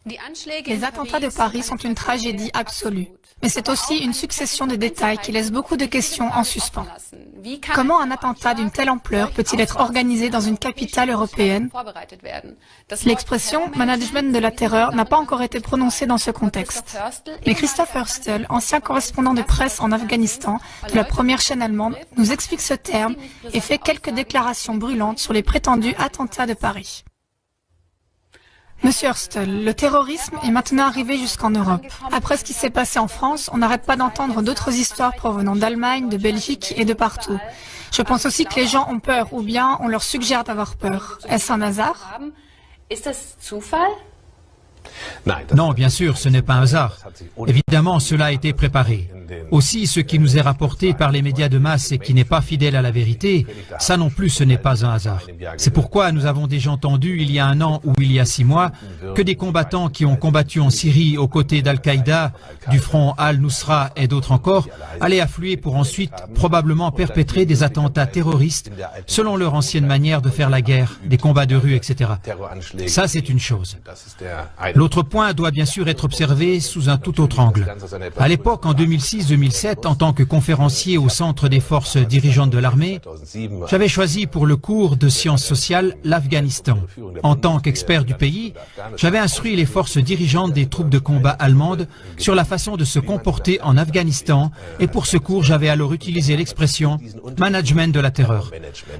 Les attentats de Paris sont une tragédie absolue, mais c'est aussi une succession de détails qui laissent beaucoup de questions en suspens. Comment un attentat d'une telle ampleur peut-il être organisé dans une capitale européenne? L'expression « management de la terreur » n'a pas encore été prononcée dans ce contexte. Mais Christoph Hörstel, ancien correspondant de presse en Afghanistan de la première chaîne allemande, nous explique ce terme et fait quelques déclarations brûlantes sur les prétendus attentats de Paris. Monsieur Hörstel, le terrorisme est maintenant arrivé jusqu'en Europe. Après ce qui s'est passé en France, on n'arrête pas d'entendre d'autres histoires provenant d'Allemagne, de Belgique et de partout. Je pense aussi que les gens ont peur, ou bien on leur suggère d'avoir peur. Est-ce un hasard? Non, bien sûr, ce n'est pas un hasard. Évidemment, cela a été préparé. Aussi, ce qui nous est rapporté par les médias de masse et qui n'est pas fidèle à la vérité, ça non plus, ce n'est pas un hasard. C'est pourquoi nous avons déjà entendu, il y a 1 an ou il y a 6 mois, que des combattants qui ont combattu en Syrie aux côtés d'Al-Qaïda, du front Al-Nusra et d'autres encore, allaient affluer pour ensuite probablement perpétrer des attentats terroristes selon leur ancienne manière de faire la guerre, des combats de rue, etc. Ça, c'est une chose. L'autre point doit bien sûr être observé sous un tout autre angle. À l'époque, en 2006-2007, en tant que conférencier au Centre des forces dirigeantes de l'armée, j'avais choisi pour le cours de sciences sociales l'Afghanistan. En tant qu'expert du pays, j'avais instruit les forces dirigeantes des troupes de combat allemandes sur la façon de se comporter en Afghanistan et pour ce cours, j'avais alors utilisé l'expression « management de la terreur ».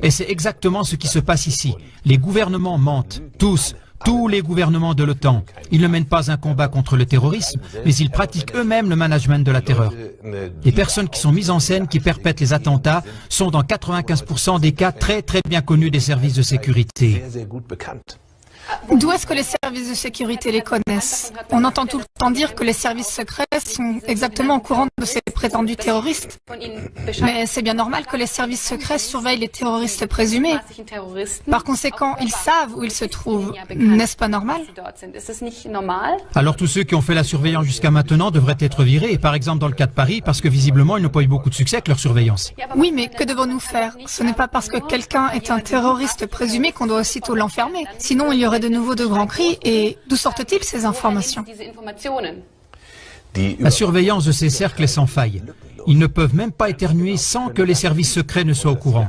Et c'est exactement ce qui se passe ici. Les gouvernements mentent, tous les gouvernements de l'OTAN. Ils ne mènent pas un combat contre le terrorisme, mais ils pratiquent eux-mêmes le management de la terreur. Les personnes qui sont mises en scène, qui perpètrent les attentats, sont dans 95% des cas très bien connus des services de sécurité. D'où est-ce que les services de sécurité les connaissent? On entend tout le temps dire que les services secrets sont exactement au courant de ces prétendus terroristes. Mais c'est bien normal que les services secrets surveillent les terroristes présumés. Par conséquent, ils savent où ils se trouvent. N'est-ce pas normal? Alors tous ceux qui ont fait la surveillance jusqu'à maintenant devraient être virés, par exemple dans le cas de Paris, parce que visiblement ils n'ont pas eu beaucoup de succès avec leur surveillance. Oui, mais que devons-nous faire? Ce n'est pas parce que quelqu'un est un terroriste présumé qu'on doit aussitôt l'enfermer. Sinon, il y aurait de nouveau de grands cris. Et d'où sortent-ils ces informations? La surveillance de ces cercles est sans faille. Ils ne peuvent même pas éternuer sans que les services secrets ne soient au courant.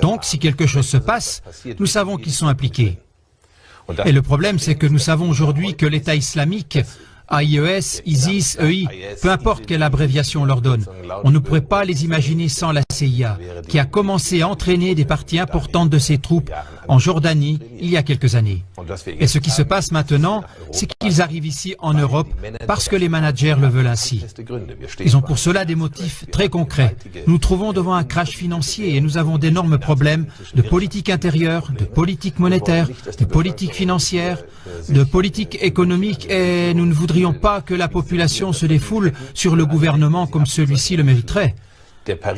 Donc, si quelque chose se passe, nous savons qu'ils sont impliqués. Et le problème, c'est que nous savons aujourd'hui que l'État islamique, AIES, ISIS, EI, peu importe quelle abréviation on leur donne, on ne pourrait pas les imaginer sans la CIA, qui a commencé à entraîner des parties importantes de ses troupes en Jordanie il y a quelques années. Et ce qui se passe maintenant, c'est qu'ils arrivent ici en Europe parce que les managers le veulent ainsi. Ils ont pour cela des motifs très concrets. Nous nous trouvons devant un crash financier et nous avons d'énormes problèmes de politique intérieure, de politique monétaire, de politique financière, de politique économique et nous ne voudrions pas que la population se défoule sur le gouvernement comme celui-ci le mériterait.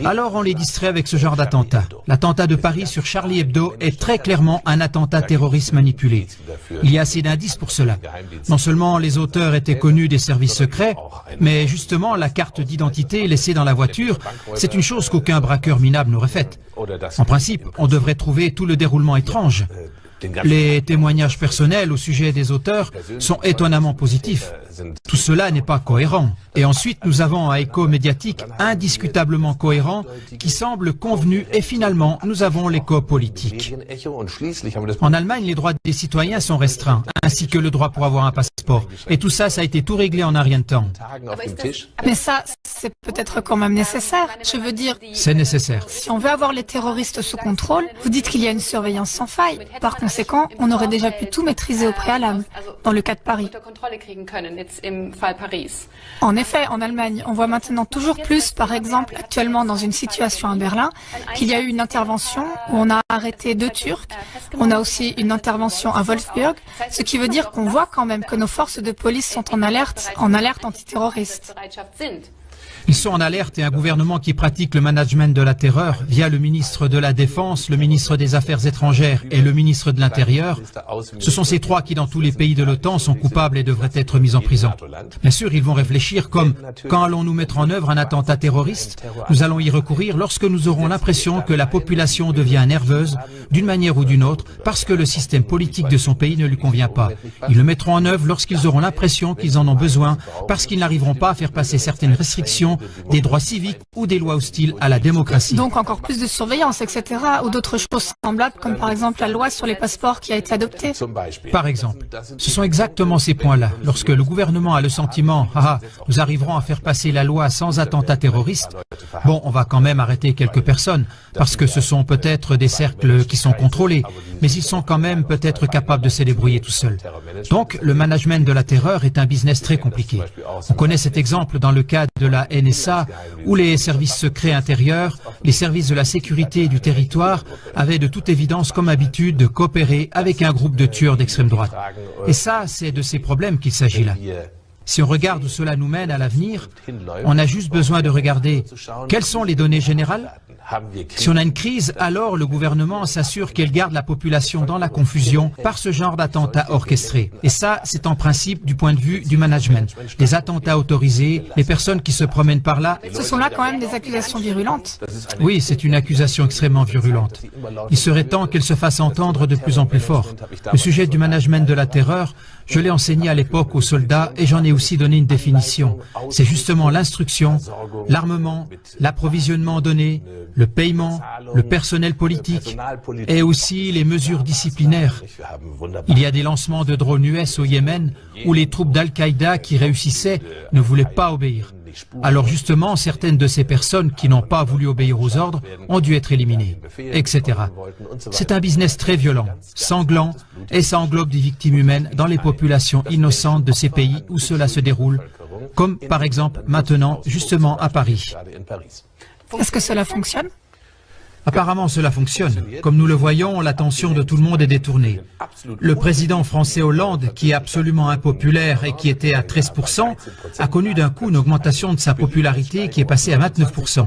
Alors on les distrait avec ce genre d'attentat. L'attentat de Paris sur Charlie Hebdo est très clairement un attentat terroriste manipulé. Il y a assez d'indices pour cela. Non seulement les auteurs étaient connus des services secrets, mais justement la carte d'identité laissée dans la voiture, c'est une chose qu'aucun braqueur minable n'aurait faite. En principe, on devrait trouver tout le déroulement étrange. Les témoignages personnels au sujet des auteurs sont étonnamment positifs. Tout cela n'est pas cohérent. Et ensuite, nous avons un écho médiatique indiscutablement cohérent qui semble convenu et finalement, nous avons l'écho politique. En Allemagne, les droits des citoyens sont restreints, ainsi que le droit pour avoir un passeport. Et tout ça, ça a été tout réglé en un rien de temps. Mais ça, c'est peut-être quand même nécessaire. Je veux dire... C'est nécessaire. Si on veut avoir les terroristes sous contrôle, vous dites qu'il y a une surveillance sans faille. Par conséquent, on aurait déjà pu tout maîtriser au préalable, dans le cas de Paris. En effet, en Allemagne, on voit maintenant toujours plus, par exemple, actuellement dans une situation à Berlin, qu'il y a eu une intervention où on a arrêté 2 Turcs. On a aussi une intervention à Wolfsburg, ce qui veut dire qu'on voit quand même que nos forces de police sont en alerte antiterroriste. Ils sont en alerte et un gouvernement qui pratique le management de la terreur via le ministre de la Défense, le ministre des Affaires étrangères et le ministre de l'Intérieur. Ce sont ces trois qui, dans tous les pays de l'OTAN, sont coupables et devraient être mis en prison. Bien sûr, ils vont réfléchir comme « Quand allons-nous mettre en œuvre un attentat terroriste ? Nous allons y recourir lorsque nous aurons l'impression que la population devient nerveuse, d'une manière ou d'une autre, parce que le système politique de son pays ne lui convient pas. Ils le mettront en œuvre lorsqu'ils auront l'impression qu'ils en ont besoin, parce qu'ils n'arriveront pas à faire passer certaines restrictions des droits civiques ou des lois hostiles à la démocratie. Donc encore plus de surveillance, etc. ou d'autres choses semblables, comme par exemple la loi sur les passeports qui a été adoptée. Par exemple, ce sont exactement ces points-là. Lorsque le gouvernement a le sentiment « Ah, nous arriverons à faire passer la loi sans attentat terroriste », bon, on va quand même arrêter quelques personnes, parce que ce sont peut-être des cercles qui sont contrôlés, mais ils sont quand même peut-être capables de se débrouiller tout seuls. Donc, le management de la terreur est un business très compliqué. On connaît cet exemple dans le cas de la NSA, où les services secrets intérieurs, les services de la sécurité du territoire avaient de toute évidence comme habitude de coopérer avec un groupe de tueurs d'extrême droite. Et ça, c'est de ces problèmes qu'il s'agit là. Si on regarde où cela nous mène à l'avenir, on a juste besoin de regarder quelles sont les données générales. Si on a une crise, alors le gouvernement s'assure qu'elle garde la population dans la confusion par ce genre d'attentats orchestrés. Et ça, c'est en principe du point de vue du management. Les attentats autorisés, les personnes qui se promènent par là... Ce sont là quand même des accusations virulentes. Oui, c'est une accusation extrêmement virulente. Il serait temps qu'elle se fasse entendre de plus en plus fort. Le sujet du management de la terreur, je l'ai enseigné à l'époque aux soldats et j'en ai aussi donné une définition. C'est justement l'instruction, l'armement, l'approvisionnement donné, le paiement, le personnel politique et aussi les mesures disciplinaires. Il y a des lancements de drones US au Yémen où les troupes d'Al-Qaïda qui réussissaient ne voulaient pas obéir. Alors justement, certaines de ces personnes qui n'ont pas voulu obéir aux ordres ont dû être éliminées, etc. C'est un business très violent, sanglant, et ça englobe des victimes humaines dans les populations innocentes de ces pays où cela se déroule, comme par exemple maintenant, justement à Paris. Est-ce que cela fonctionne ? Apparemment, cela fonctionne. Comme nous le voyons, l'attention de tout le monde est détournée. Le président français Hollande, qui est absolument impopulaire et qui était à 13%, a connu d'un coup une augmentation de sa popularité qui est passée à 29%.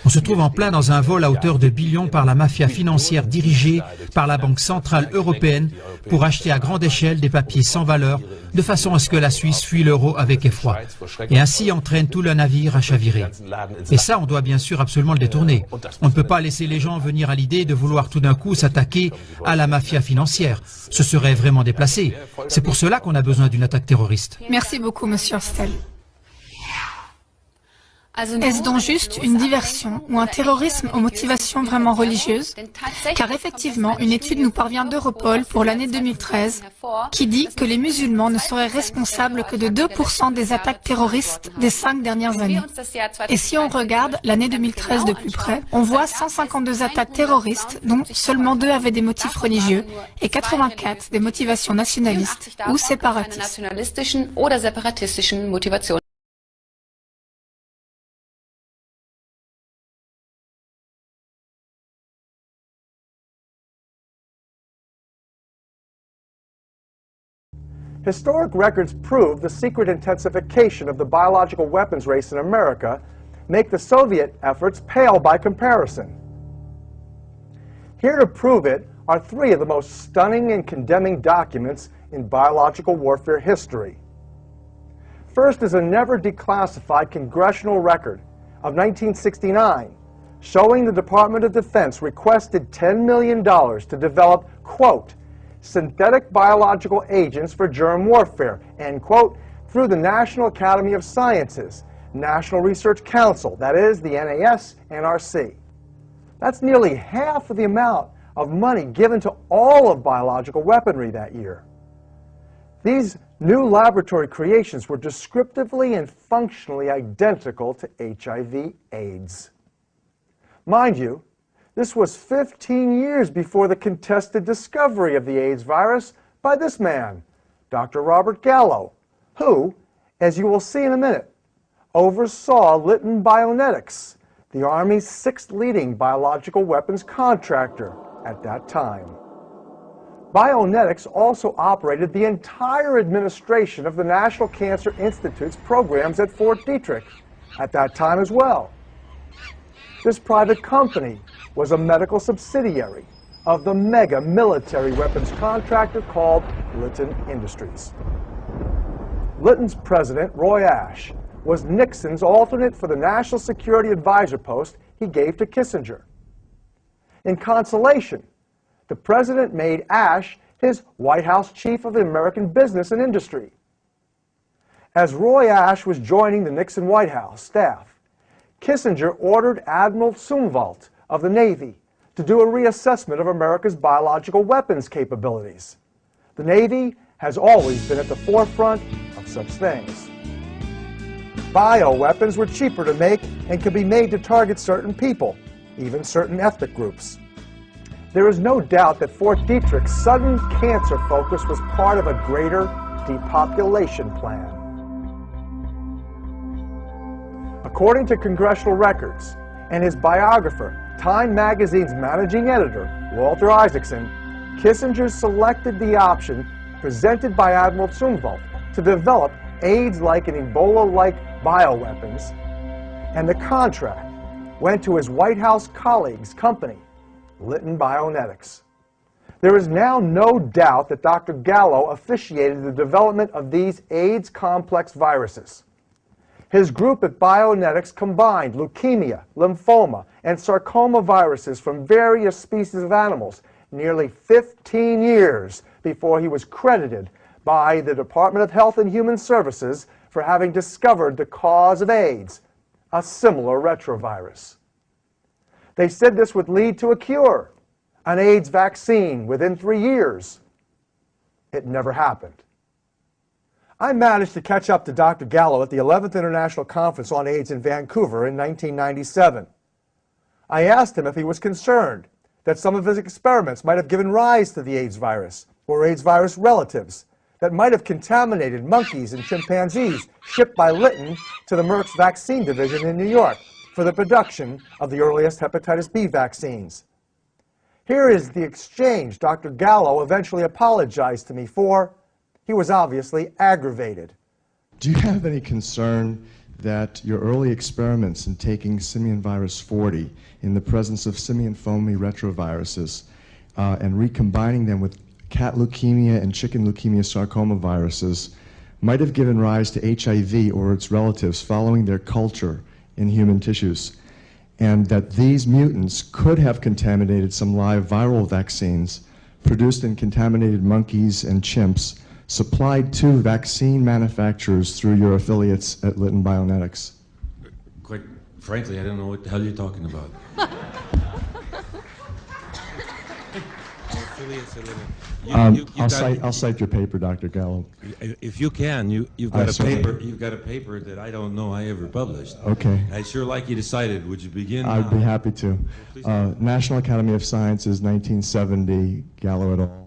On se trouve en plein dans un vol à hauteur de billions par la mafia financière dirigée par la Banque centrale européenne pour acheter à grande échelle des papiers sans valeur, de façon à ce que la Suisse fuit l'euro avec effroi, et ainsi entraîne tout le navire à chavirer. Et ça, on doit bien sûr absolument le détourner. On ne peut pas laisser les gens venir à l'idée de vouloir tout d'un coup s'attaquer à la mafia financière. Ce serait vraiment déplacé. C'est pour cela qu'on a besoin d'une attaque terroriste. Merci beaucoup, Monsieur Stel. Est-ce donc juste une diversion ou un terrorisme aux motivations vraiment religieuses? Car effectivement, une étude nous parvient d'Europol pour l'année 2013 qui dit que les musulmans ne seraient responsables que de 2% des attaques terroristes des 5 dernières années. Et si on regarde l'année 2013 de plus près, on voit 152 attaques terroristes dont seulement 2 avaient des motifs religieux et 84 des motivations nationalistes ou séparatistes. Historic records prove the secret intensification of the biological weapons race in America make the Soviet efforts pale by comparison. Here to prove it are 3 of the most stunning and condemning documents in biological warfare history. First is a never declassified congressional record of 1969 showing the Department of Defense requested $10 million to develop, quote, synthetic biological agents for germ warfare, end quote, through the National Academy of Sciences, National Research Council, that is, the NAS, NRC. That's nearly half of the amount of money given to all of biological weaponry that year. These new laboratory creations were descriptively and functionally identical to HIV/AIDS. Mind you, this was 15 years before the contested discovery of the AIDS virus by this man, Dr. Robert Gallo, who, as you will see in a minute, oversaw Litton Bionetics, the Army's 6th leading biological weapons contractor at that time. Bionetics also operated the entire administration of the National Cancer Institute's programs at Fort Detrick, at that time as well. This private company was a medical subsidiary of the mega military weapons contractor called Litton Industries. Litton's president, Roy Ashe, was Nixon's alternate for the National Security Advisor post he gave to Kissinger. In consolation, the president made Ashe his White House chief of the American business and industry. As Roy Ashe was joining the Nixon White House staff, Kissinger ordered Admiral Zumwalt of the Navy to do a reassessment of America's biological weapons capabilities. The Navy has always been at the forefront of such things. Bioweapons were cheaper to make and could be made to target certain people, even certain ethnic groups. There is no doubt that Fort Detrick's sudden cancer focus was part of a greater depopulation plan. According to congressional records and his biographer, Time magazine's managing editor, Walter Isaacson, Kissinger selected the option presented by Admiral Zumwalt to develop AIDS-like and Ebola-like bioweapons, and the contract went to his White House colleague's company, Litton Bionetics. There is now no doubt that Dr. Gallo officiated the development of these AIDS complex viruses. His group at Bionetics combined leukemia, lymphoma, and sarcoma viruses from various species of animals nearly 15 years before he was credited by the Department of Health and Human Services for having discovered the cause of AIDS, a similar retrovirus. They said this would lead to a cure, an AIDS vaccine within 3 years. It never happened. I managed to catch up to Dr. Gallo at the 11th International Conference on AIDS in Vancouver in 1997. I asked him if he was concerned that some of his experiments might have given rise to the AIDS virus, or AIDS virus relatives, that might have contaminated monkeys and chimpanzees shipped by Litton to the Merck's vaccine division in New York for the production of the earliest hepatitis B vaccines. Here is the exchange Dr. Gallo eventually apologized to me for. He was obviously aggravated. Do you have any concern that your early experiments in taking simian virus 40 in the presence of simian foamy retroviruses and recombining them with cat leukemia and chicken leukemia sarcoma viruses might have given rise to HIV or its relatives following their culture in human tissues, and that these mutants could have contaminated some live viral vaccines produced in contaminated monkeys and chimps supplied to vaccine manufacturers through your affiliates at Litton Bionetics? Quite frankly, I don't know what the hell you're talking about. I'll cite your paper, Dr. Gallo. If you can, you've got a paper. You've got a paper that I don't know I ever published. Okay. I'd sure like you to cite it. Would you begin? I'd be happy to. National Academy of Sciences, 1970, Gallo et al.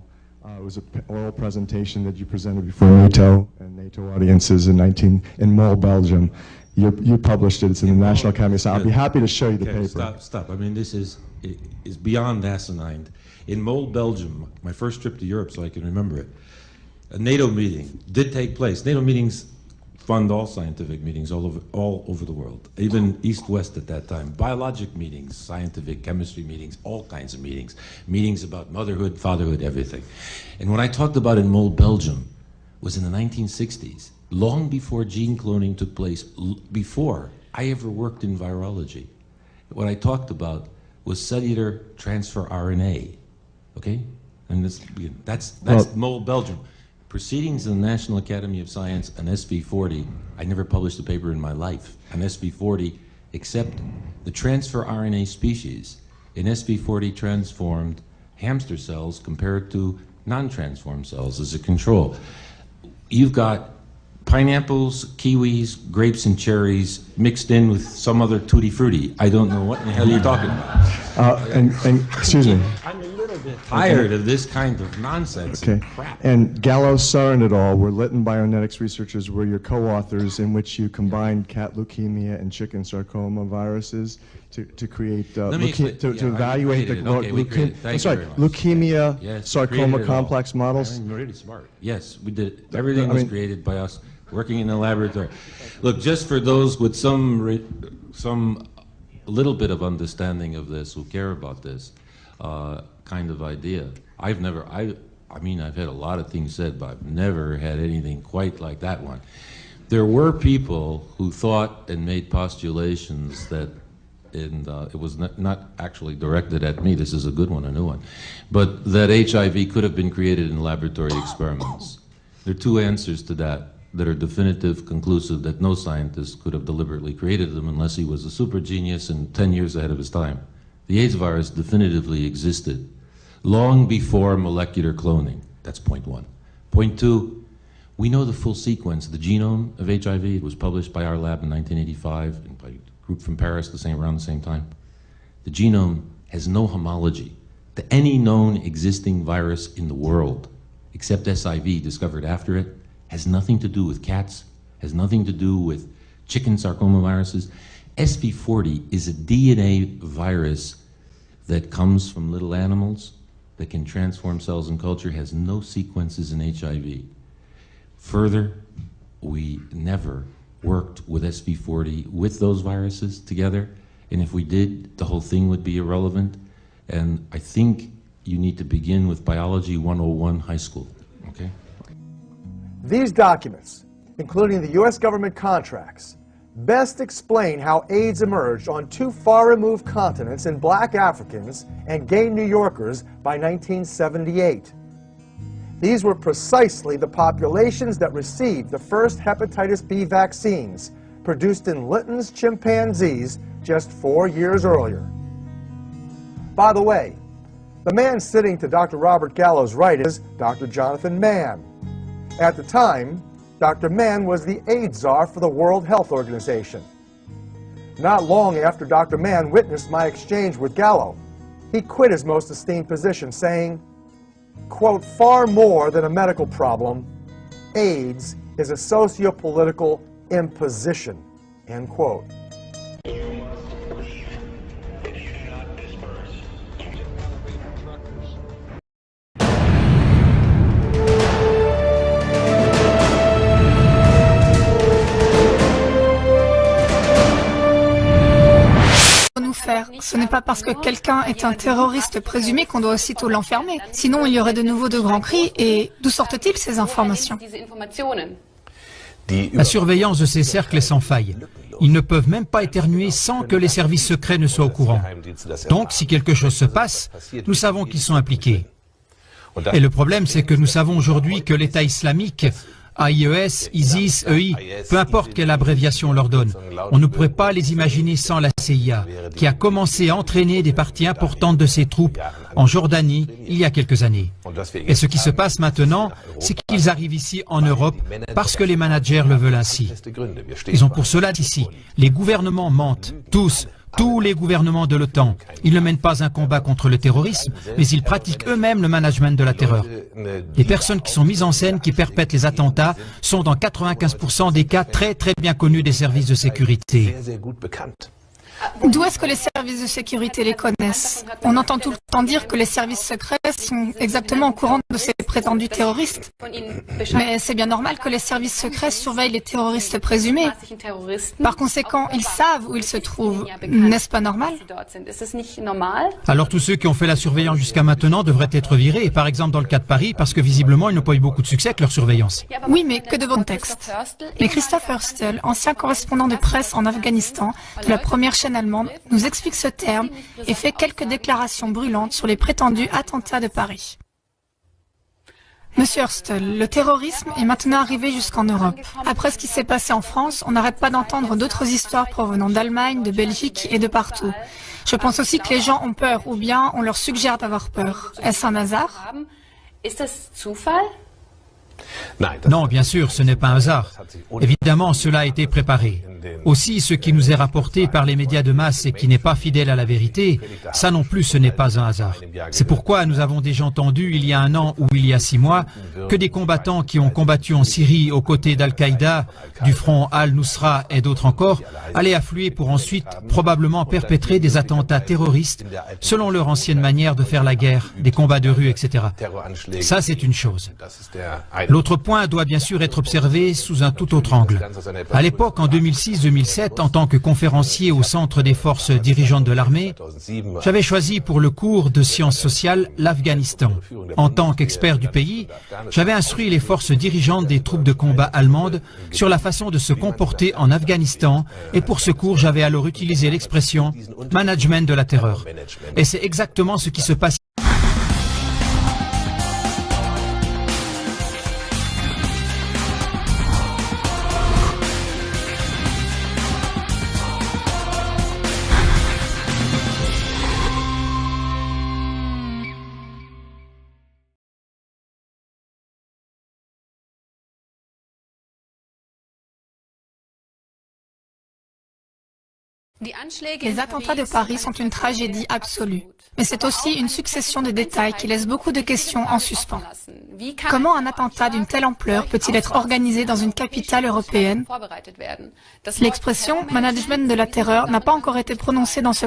It was an oral presentation that you presented before NATO and NATO audiences in Mol, Belgium. You published it. It's in the National Academy of Sciences. I'll be happy to show you the paper. Stop. I mean, this is beyond asinine. In Mol, Belgium, my first trip to Europe, so I can remember it, a NATO meeting did take place. NATO meetings fund all scientific meetings all over the world, even East-West at that time. Biologic meetings, scientific, chemistry meetings, all kinds of meetings. Meetings about motherhood, fatherhood, everything. And when I talked about in Mol, Belgium, was in the 1960s, long before gene cloning took place, before I ever worked in virology. What I talked about was cellular transfer RNA, okay? And that's Mol, Belgium. Proceedings in the National Academy of Science on SV40, I never published a paper in my life on SV40, except the transfer RNA species in SV40 transformed hamster cells compared to non-transformed cells as a control. You've got pineapples, kiwis, grapes, and cherries mixed in with some other tutti frutti. I don't know what in the hell you're talking about. And excuse me. I'm a little bit tired of this kind of nonsense and crap. And Gallo, Sarin et al. Were Litton Bionetics researchers, were your co-authors in which you combined cat leukemia and chicken sarcoma viruses to create to evaluate the leukemia sarcoma complex models. I'm really smart. Yes, we did. Everything was created by us Working in a laboratory. Look, just for those with some little bit of understanding of this, who care about this kind of idea. I mean, I've had a lot of things said, but I've never had anything quite like that one. There were people who thought and made postulations that, and it was not actually directed at me, this is a good one, a new one, but that HIV could have been created in laboratory experiments. There are two answers to that are definitive, conclusive, that no scientist could have deliberately created them unless he was a super genius and 10 years ahead of his time. The AIDS virus definitively existed long before molecular cloning. That's point one. Point two, we know the full sequence, the genome of HIV. It was published by our lab in 1985 and by a group from Paris around the same time. The genome has no homology to any known existing virus in the world, except SIV discovered after it. Has nothing to do with cats, has nothing to do with chicken sarcoma viruses. SV40 is a DNA virus that comes from little animals that can transform cells in culture, has no sequences in HIV. Further, we never worked with SV40 with those viruses together, and if we did, the whole thing would be irrelevant. And I think you need to begin with Biology 101 high school, okay? These documents, including the U.S. government contracts, best explain how AIDS emerged on two far-removed continents in black Africans and gay New Yorkers by 1978. These were precisely the populations that received the first hepatitis B vaccines produced in Lytton's chimpanzees just 4 years earlier. By the way, the man sitting to Dr. Robert Gallo's right is Dr. Jonathan Mann. At the time, Dr. Mann was the AIDS czar for the World Health Organization. Not long after Dr. Mann witnessed my exchange with Gallo, he quit his most esteemed position, saying, quote, far more than a medical problem, AIDS is a socio-political imposition, end quote. Ce n'est pas parce que quelqu'un est un terroriste présumé qu'on doit aussitôt l'enfermer. Sinon, il y aurait de nouveau de grands cris. Et d'où sortent-ils ces informations? La surveillance de ces cercles est sans faille. Ils ne peuvent même pas éternuer sans que les services secrets ne soient au courant. Donc, si quelque chose se passe, nous savons qu'ils sont impliqués. Et le problème, c'est que nous savons aujourd'hui que l'État islamique, AIES, ISIS, EI, peu importe quelle abréviation on leur donne, on ne pourrait pas les imaginer sans la CIA, qui a commencé à entraîner des parties importantes de ses troupes en Jordanie il y a quelques années. Et ce qui se passe maintenant, c'est qu'ils arrivent ici en Europe parce que les managers le veulent ainsi. Ils ont pour cela ici. Les gouvernements mentent, tous les gouvernements de l'OTAN. Ils ne mènent pas un combat contre le terrorisme, mais ils pratiquent eux-mêmes le management de la terreur. Les personnes qui sont mises en scène, qui perpètrent les attentats, sont dans 95% des cas très bien connus des services de sécurité. D'où est-ce que les services de sécurité les connaissent? On entend tout le temps dire que les services secrets sont exactement au courant de ces prétendus terroristes. Mais c'est bien normal que les services secrets surveillent les terroristes présumés. Par conséquent, ils savent où ils se trouvent. N'est-ce pas normal? Alors tous ceux qui ont fait la surveillance jusqu'à maintenant devraient être virés, et par exemple dans le cas de Paris, parce que visiblement ils n'ont pas eu beaucoup de succès avec leur surveillance. Oui, mais que de bon texte. Mais Christophe Herstel, ancien correspondant de presse en Afghanistan, de la première chaîne allemande, nous explique ce terme et fait quelques déclarations brûlantes sur les prétendus attentats de Paris. Monsieur Herstel, le terrorisme est maintenant arrivé jusqu'en Europe. Après ce qui s'est passé en France, on n'arrête pas d'entendre d'autres histoires provenant d'Allemagne, de Belgique et de partout. Je pense aussi que les gens ont peur, ou bien on leur suggère d'avoir peur. Est-ce un hasard? Non, bien sûr, ce n'est pas un hasard. Évidemment, cela a été préparé. Aussi, ce qui nous est rapporté par les médias de masse et qui n'est pas fidèle à la vérité, ça non plus ce n'est pas un hasard. C'est pourquoi nous avons déjà entendu il y a 1 an ou il y a 6 mois que des combattants qui ont combattu en Syrie aux côtés d'Al-Qaïda, du front Al-Nusra et d'autres encore, allaient affluer pour ensuite probablement perpétrer des attentats terroristes selon leur ancienne manière de faire la guerre, des combats de rue, etc. Ça, c'est une chose. L'autre point doit bien sûr être observé sous un tout autre angle. À l'époque, en 2006-2007, en tant que conférencier au Centre des forces dirigeantes de l'armée, j'avais choisi pour le cours de sciences sociales l'Afghanistan. En tant qu'expert du pays, j'avais instruit les forces dirigeantes des troupes de combat allemandes sur la façon de se comporter en Afghanistan, et pour ce cours, j'avais alors utilisé l'expression « management de la terreur ». Et c'est exactement ce qui se passe. Les attentats de Paris sont une tragédie absolue, mais c'est aussi une succession de détails qui laissent beaucoup de questions en suspens. Comment un attentat d'une telle ampleur peut-il être organisé dans une capitale européenne? L'expression « management de la terreur » n'a pas encore été prononcée dans ce contexte.